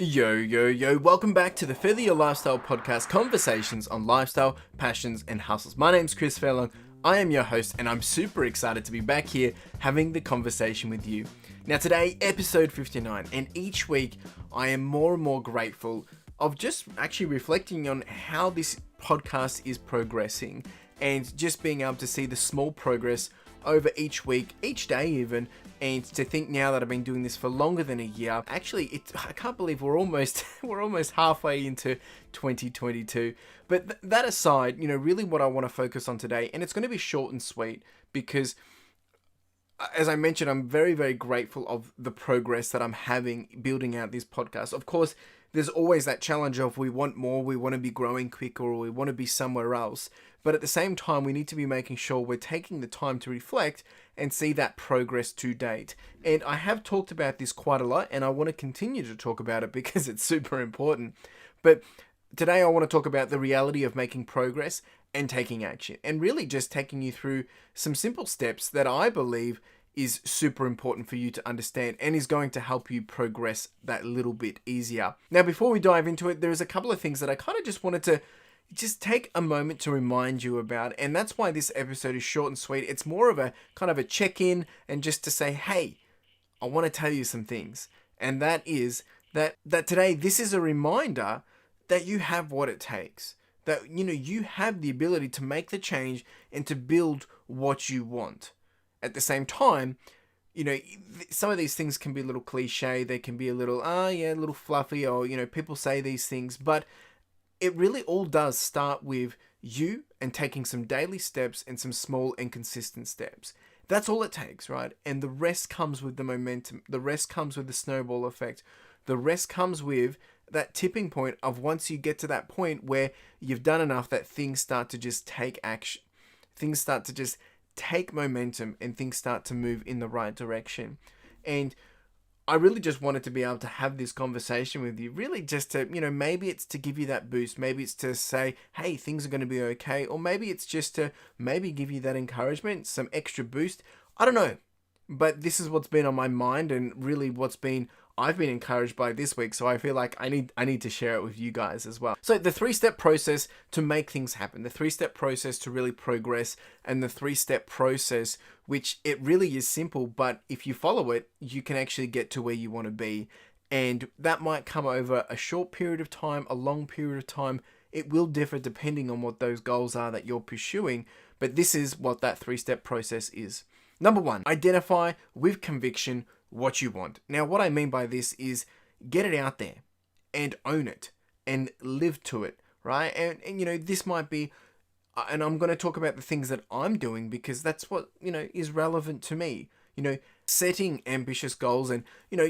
Yo, yo, yo, welcome back to the Feather Your Lifestyle podcast, conversations on lifestyle, passions, and hustles. My name's Chris Fairlong, I am your host, and I'm super excited to be back here having the conversation with you. Now today, episode 59, and each week I am more and more grateful of just actually reflecting on how this podcast is progressing, and just being able to see the small progress over each week, each day even, and to think now that I've been doing this for longer than a year, actually, I can't believe we're almost halfway into 2022. But that aside, really what I want to focus on today, and it's going to be short and sweet, because as I mentioned, I'm very, very grateful of the progress that I'm having building out this podcast. Of course, there's always that challenge of we want more, we want to be growing quicker, or we want to be somewhere else. But at the same time, we need to be making sure we're taking the time to reflect and see that progress to date. And I have talked about this quite a lot, and I want to continue to talk about it because it's super important. But today I want to talk about the reality of making progress and taking action, and really just taking you through some simple steps that I believe is super important for you to understand and is going to help you progress that little bit easier. Now, before we dive into it, there's a couple of things that I kind of just wanted to just take a moment to remind you about, and that's why this episode is short and sweet. It's more of a kind of a check-in, and just to say, hey, I want to tell you some things, and that is that today this is a reminder that you have what it takes, that you have the ability to make the change and to build what you want. At the same time, some of these things can be a little cliche, they can be a little a little fluffy, or people say these things, but it really all does start with you and taking some daily steps and some small and consistent steps. That's all it takes, right? And the rest comes with the momentum. The rest comes with the snowball effect. The rest comes with that tipping point of once you get to that point where you've done enough that things start to just take action. Things start to just take momentum and things start to move in the right direction. And I really just wanted to be able to have this conversation with you, really just to, maybe it's to give you that boost, maybe it's to say, hey, things are going to be okay, or maybe it's just to maybe give you that encouragement, some extra boost. I don't know, but this is what's been on my mind, and really I've been encouraged by this week, so I feel like I need to share it with you guys as well. So the 3-step process to make things happen, the 3-step process to really progress, and the 3-step process, which it really is simple, but if you follow it, you can actually get to where you want to be. And that might come over a short period of time, a long period of time. It will differ depending on what those goals are that you're pursuing, but this is what that 3-step process is. Number 1, identify with conviction what you want. Now, what I mean by this is get it out there and own it and live to it, right? And this might be, and I'm going to talk about the things that I'm doing because that's what, is relevant to me. Setting ambitious goals and,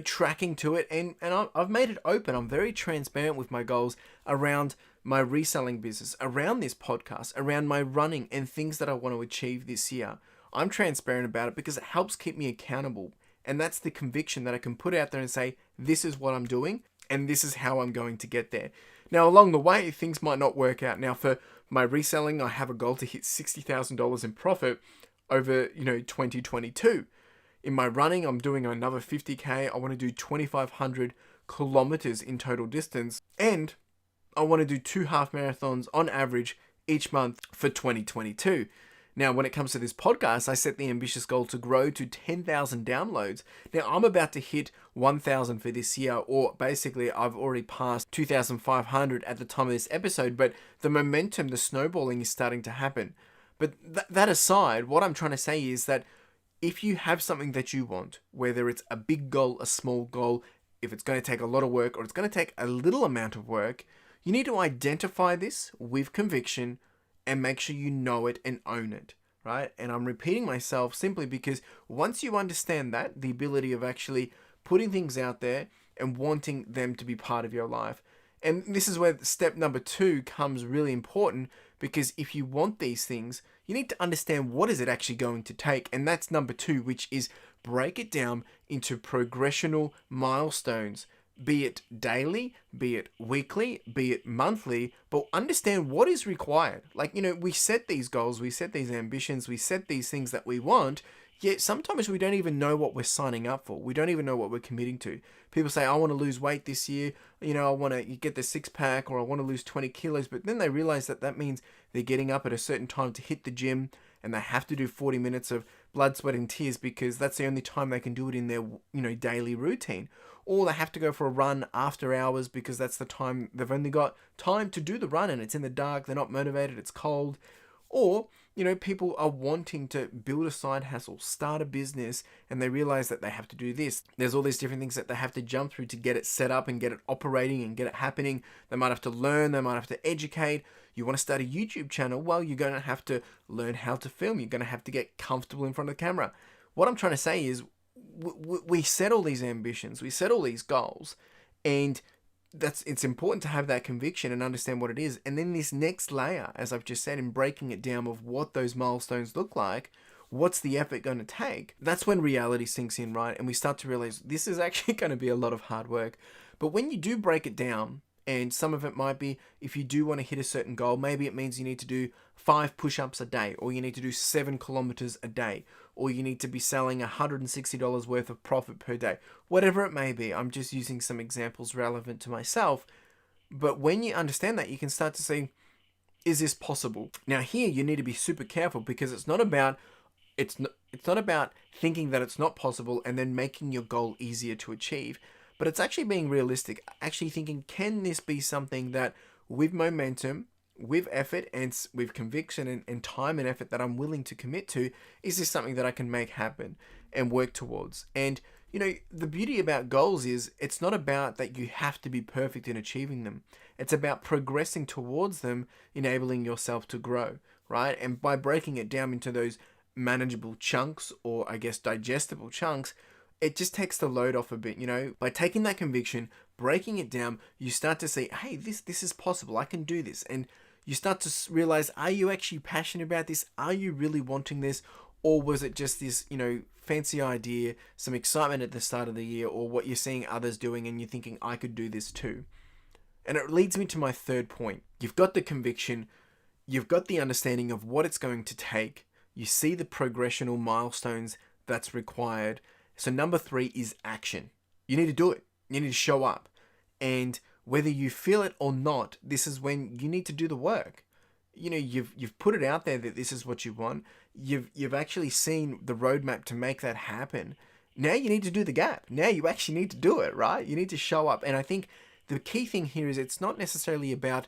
tracking to it. And I've made it open. I'm very transparent with my goals around my reselling business, around this podcast, around my running and things that I want to achieve this year. I'm transparent about it because it helps keep me accountable. And that's the conviction that I can put out there and say, this is what I'm doing and this is how I'm going to get there. Now, along the way, things might not work out. Now, for my reselling, I have a goal to hit $60,000 in profit over, 2022. In my running, I'm doing another 50K. I want to do 2,500 kilometers in total distance. And I want to do 2 half marathons on average each month for 2022. Now, when it comes to this podcast, I set the ambitious goal to grow to 10,000 downloads. Now, I'm about to hit 1,000 for this year, or basically I've already passed 2,500 at the time of this episode, but the momentum, the snowballing is starting to happen. But that aside, what I'm trying to say is that if you have something that you want, whether it's a big goal, a small goal, if it's going to take a lot of work or it's going to take a little amount of work, you need to identify this with conviction and make sure you know it and own it, right? And I'm repeating myself simply because once you understand that, the ability of actually putting things out there and wanting them to be part of your life. And this is where step number 2 comes really important, because if you want these things, you need to understand what is it actually going to take. And that's number 2, which is break it down into progressional milestones. Be it daily, be it weekly, be it monthly, but understand what is required. Like, we set these goals, we set these ambitions, we set these things that we want. Yet sometimes we don't even know what we're signing up for. We don't even know what we're committing to. People say, I want to lose weight this year. I want to get the six pack, or I want to lose 20 kilos. But then they realize that that means they're getting up at a certain time to hit the gym, and they have to do 40 minutes of blood, sweat, and tears because that's the only time they can do it in their, daily routine. Or they have to go for a run after hours because that's the time they've only got time to do the run, and it's in the dark, they're not motivated, it's cold. Or, people are wanting to build a side hustle, start a business, and they realize that they have to do this. There's all these different things that they have to jump through to get it set up and get it operating and get it happening. They might have to learn, they might have to educate. You want to start a YouTube channel? Well, you're going to have to learn how to film. You're going to have to get comfortable in front of the camera. What I'm trying to say is we set all these ambitions, we set all these goals, and it's important to have that conviction and understand what it is. And then this next layer, as I've just said, in breaking it down of what those milestones look like, what's the effort going to take? That's when reality sinks in, right? And we start to realize this is actually going to be a lot of hard work. But when you do break it down, and some of it might be, if you do want to hit a certain goal, maybe it means you need to do 5 push-ups a day, or you need to do 7 kilometers a day, or you need to be selling $160 worth of profit per day. Whatever it may be, I'm just using some examples relevant to myself. But when you understand that, you can start to see, is this possible? Now here, you need to be super careful because it's not about thinking that it's not possible and then making your goal easier to achieve. But it's actually being realistic, actually thinking, can this be something that with momentum, with effort, and with conviction and time and effort that I'm willing to commit to, is this something that I can make happen and work towards? And, the beauty about goals is it's not about that you have to be perfect in achieving them. It's about progressing towards them, enabling yourself to grow, right? And by breaking it down into those manageable chunks, or I guess digestible chunks, it just takes the load off a bit, By taking that conviction, breaking it down, you start to see, hey, this is possible. I can do this. And you start to realize, are you actually passionate about this? Are you really wanting this? Or was it just this, fancy idea, some excitement at the start of the year, or what you're seeing others doing and you're thinking, I could do this too? And it leads me to my third point. You've got the conviction, you've got the understanding of what it's going to take, you see the progressional milestones that's required. So number 3 is action. You need to do it. You need to show up. And whether you feel it or not, this is when you need to do the work. You've put it out there that this is what you want. You've actually seen the roadmap to make that happen. Now you need to do the gap. Now you actually need to do it, right? You need to show up. And I think the key thing here is it's not necessarily about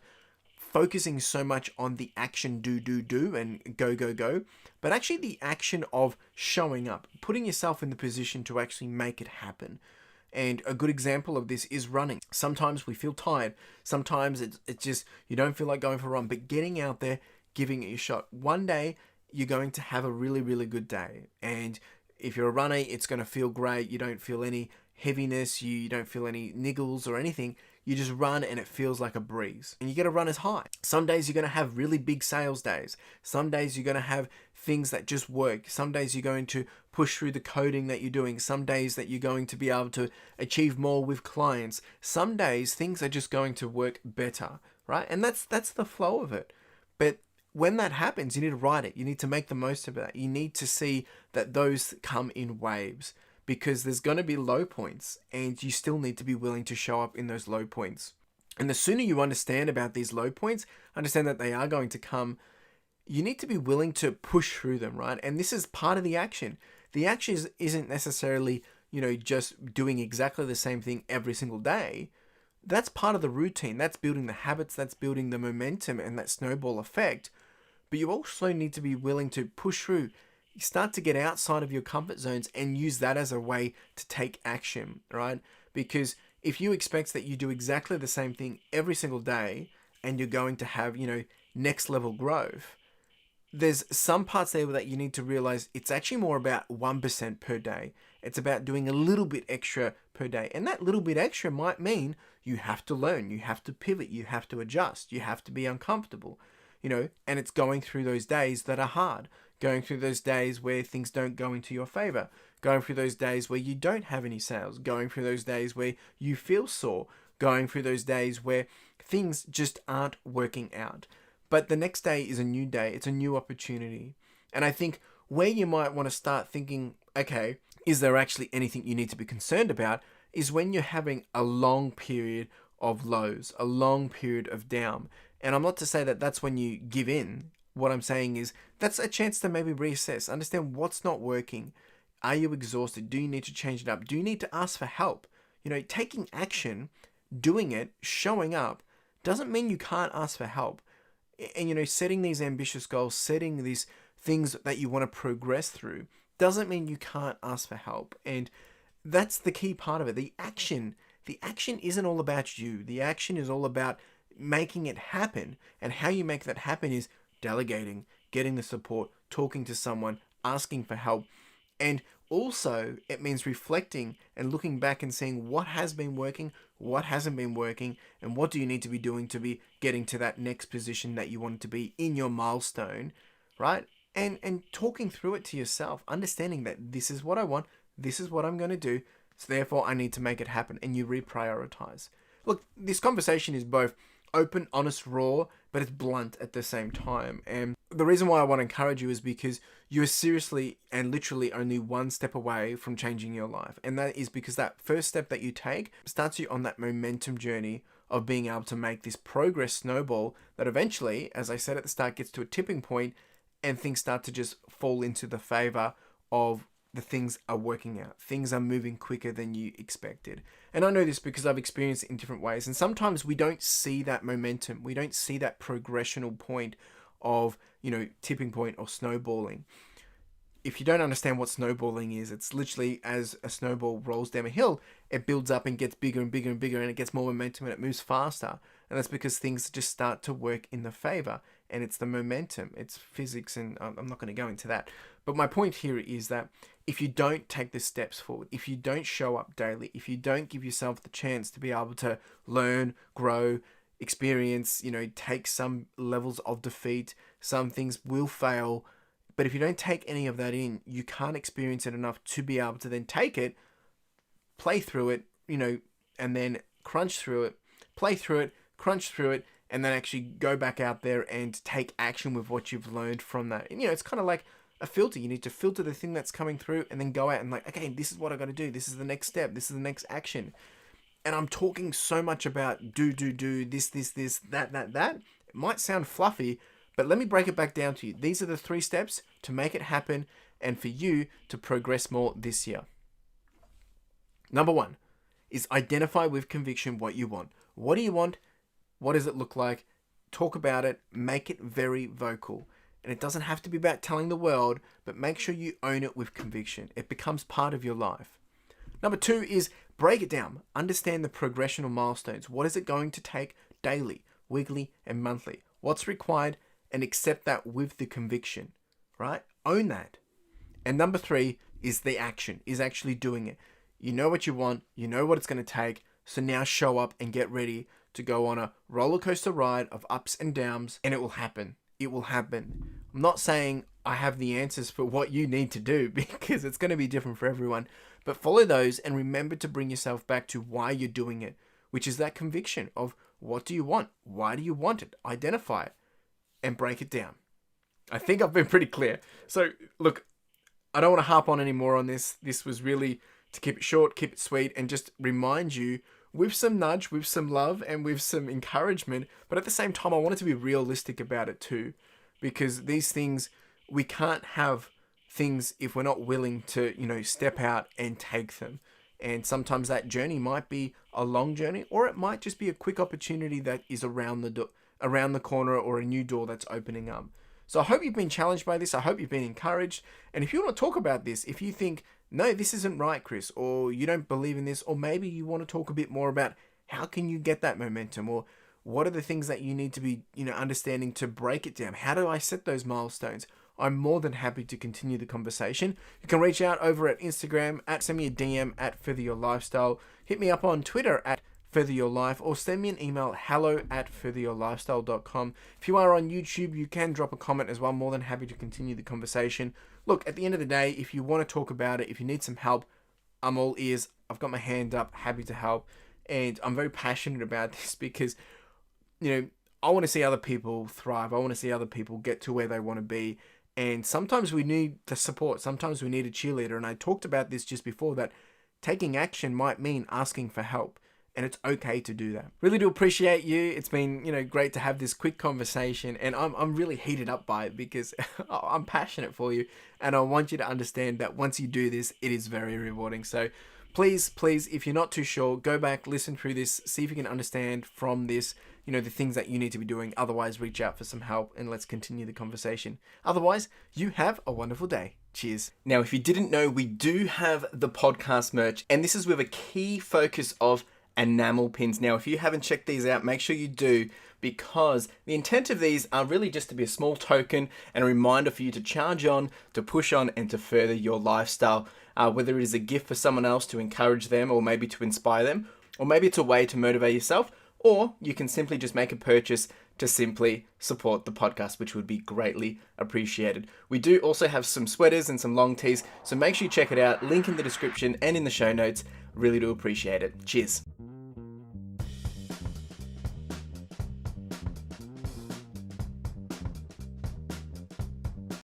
focusing so much on the action, do, and go, but actually the action of showing up, putting yourself in the position to actually make it happen. And a good example of this is running. Sometimes we feel tired. Sometimes it's just, you don't feel like going for a run, but getting out there, giving it a shot. One day, you're going to have a really, really good day. And if you're a runner, it's going to feel great. You don't feel any heaviness. You don't feel any niggles or anything. You just run and it feels like a breeze. And you get to run as high. Some days you're going to have really big sales days. Some days you're going to have things that just work. Some days you're going to push through the coding that you're doing. Some days that you're going to be able to achieve more with clients. Some days things are just going to work better, right? And that's the flow of it. But when that happens, you need to ride it. You need to make the most of that. You need to see that those come in waves, because there's going to be low points and you still need to be willing to show up in those low points. And the sooner you understand about these low points, understand that they are going to come, you need to be willing to push through them, right? And this is part of the action. The action isn't necessarily, just doing exactly the same thing every single day. That's part of the routine. That's building the habits, that's building the momentum and that snowball effect. But you also need to be willing to push through. You start to get outside of your comfort zones and use that as a way to take action, right? Because if you expect that you do exactly the same thing every single day and you're going to have, next level growth, there's some parts there that you need to realize it's actually more about 1% per day. It's about doing a little bit extra per day. And that little bit extra might mean you have to learn, you have to pivot, you have to adjust, you have to be uncomfortable, and it's going through those days that are hard. Going through those days where things don't go into your favor, going through those days where you don't have any sales, going through those days where you feel sore, going through those days where things just aren't working out. But the next day is a new day. It's a new opportunity. And I think Where you might want to start thinking, okay, is there actually anything you need to be concerned about, is when you're having a long period of lows, a long period of down. And I'm not to say that that's when you give in. What I'm saying is that's a chance to maybe reassess, understand what's not working. Are you exhausted? Do you need to change it up? Do you need to ask for help? Taking action, doing it, showing up, doesn't mean you can't ask for help. And setting these ambitious goals, setting these things that you want to progress through, doesn't mean you can't ask for help. And that's the key part of it. The action isn't all about you. The action is all about making it happen. And how you make that happen is delegating, getting the support, talking to someone, asking for help. And also, it means reflecting and looking back and seeing what has been working, what hasn't been working, and what do you need to be doing to be getting to that next position that you want to be in your milestone, right? And talking through it to yourself, understanding that this is what I want, this is what I'm going to do, so therefore I need to make it happen, and you reprioritize. Look, this conversation is both open, honest, raw, but it's blunt at the same time. And the reason why I want to encourage you is because you are seriously and literally only one step away from changing your life. And that is because that first step that you take starts you on that momentum journey of being able to make this progress snowball that eventually, as I said at the start, gets to a tipping point and things start to just fall into the favor of the things are working out. Things are moving quicker than you expected. And I know this because I've experienced it in different ways. And sometimes we don't see that momentum. We don't see that progressional point of, tipping point or snowballing. If you don't understand what snowballing is, it's literally as a snowball rolls down a hill, it builds up and gets bigger and bigger and bigger, and it gets more momentum and it moves faster. And that's because things just start to work in the favor. And it's the momentum. It's physics, and I'm not going to go into that. But my point here is that if you don't take the steps forward, if you don't show up daily, if you don't give yourself the chance to be able to learn, grow, experience, take some levels of defeat, some things will fail. But if you don't take any of that in, you can't experience it enough to be able to then take it, play through it, and then crunch through it, play through it, crunch through it, and then actually go back out there and take action with what you've learned from that. And, it's kind of like a filter. You need to filter the thing that's coming through and then go out and like, okay, this is what I got to do. This is the next step. This is the next action. And I'm talking so much about do, this, that. It might sound fluffy, but let me break it back down to you. These are the 3 steps to make it happen and for you to progress more this year. Number 1 is identify with conviction what you want. What do you want? What does it look like? Talk about it. Make it very vocal. And it doesn't have to be about telling the world, but make sure you own it with conviction. It becomes part of your life. Number 2 is break it down. Understand the progressional milestones. What is it going to take daily, weekly, and monthly? What's required? And accept that with the conviction, right? Own that. And number 3 is the action, is actually doing it. You know what you want. You know what it's going to take. So now show up and get ready to go on a roller coaster ride of ups and downs, and it will happen. It will happen. I'm not saying I have the answers for what you need to do because it's going to be different for everyone, but follow those and remember to bring yourself back to why you're doing it, which is that conviction of what do you want? Why do you want it? Identify it and break it down. I think I've been pretty clear. So look, I don't want to harp on any more on this. This was really to keep it short, keep it sweet, and just remind you with some nudge, with some love, and with some encouragement. But at the same time, I wanted to be realistic about it too, because these things, we can't have things if we're not willing to, step out and take them. And sometimes that journey might be a long journey, or it might just be a quick opportunity that is around the corner, or a new door that's opening up. So I hope you've been challenged by this. I hope you've been encouraged. And if you want to talk about this, if you think, no, this isn't right, Chris, or you don't believe in this, or maybe you want to talk a bit more about how can you get that momentum, or what are the things that you need to be, understanding to break it down? How do I set those milestones? I'm more than happy to continue the conversation. You can reach out over at Instagram, send me a DM at Further Your Lifestyle. Hit me up on Twitter at Further Your Life, or send me an email, hello@furtheryourlifestyle.com. If you are on YouTube, you can drop a comment as well. More than happy to continue the conversation. Look, at the end of the day, if you want to talk about it, if you need some help, I'm all ears. I've got my hand up, happy to help. And I'm very passionate about this because, I want to see other people thrive. I want to see other people get to where they want to be. And sometimes we need the support. Sometimes we need a cheerleader. And I talked about this just before, that taking action might mean asking for help. And it's okay to do that. Really do appreciate you. It's been, great to have this quick conversation. And I'm really heated up by it because I'm passionate for you. And I want you to understand that once you do this, it is very rewarding. So please, if you're not too sure, go back, listen through this, see if you can understand from this, the things that you need to be doing. Otherwise, reach out for some help and let's continue the conversation. Otherwise, you have a wonderful day. Cheers. Now, if you didn't know, we do have the podcast merch, and this is with a key focus of enamel pins. Now, if you haven't checked these out, make sure you do, because the intent of these are really just to be a small token and a reminder for you to charge on, to push on, and to further your lifestyle. Whether it is a gift for someone else to encourage them, or maybe to inspire them, or maybe it's a way to motivate yourself, or you can simply just make a purchase to simply support the podcast, which would be greatly appreciated. We do also have some sweaters and some long tees, so make sure you check it out. Link in the description and in the show notes. Really do appreciate it. Cheers.